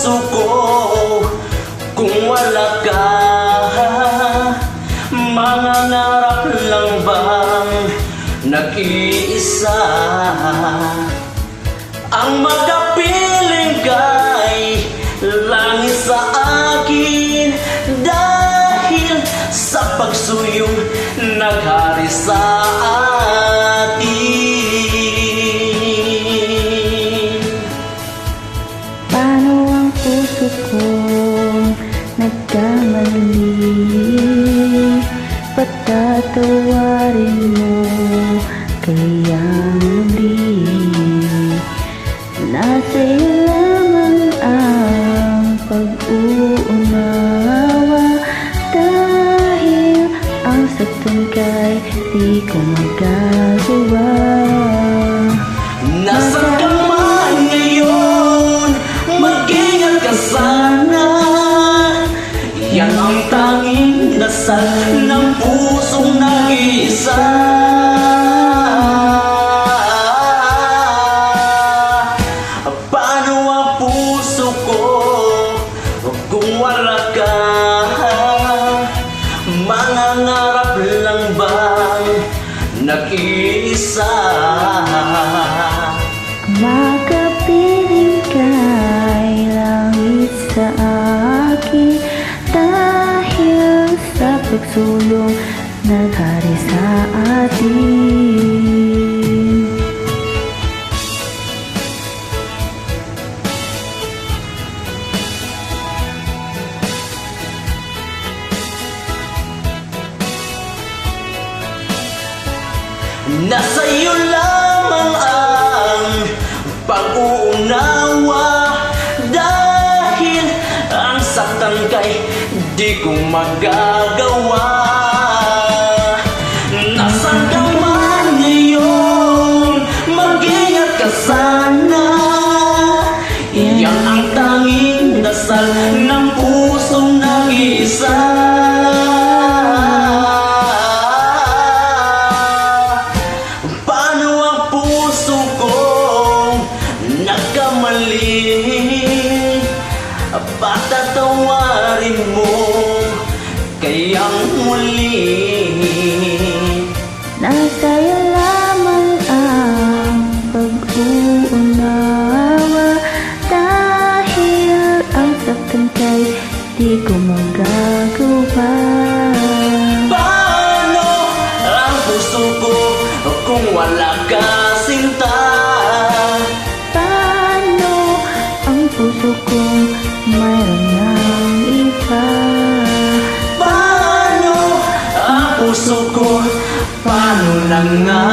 puso ko kung wala ka? Mangangarap lang bang nag-iisa? Ang magkapiling kay langit sa akin, dahil sa pagsuyong naghari sa atin. Paano ang puso kong nagkamali? Patatawarin mo kaya muli. Nasa iyo lamang ang pag-uunawa, dahil ang saktong kay di ko magagawa. Nasaan ka man ngayon, mag-ingat ka sana. Yan ang tanging dasal ng pusong nag-iisa. Paano ang puso ko kung wala ka? Mangangarap lang bang nag-iisa? Makapiling kay langit sa akin, dahil sa pagsulong naghari sa atin. Nasa iyo lamang ang pag-uunawa, dahil ang saktan kay di ko magagawa. Nasaan ka man ngayon, mag-ingat ka sana. Iyan ang tanging dasal ng pusong nag-iisa. Patatawarin mo kayang muli. Nasa iyo lamang ang pag-uunawa, dahil ang saktan kay di ko magagawa. Paano ang puso ko kung wala ka, sinta? Paano ang puso ko mayroon ng iba? Paano ang puso ko? Paano na nga?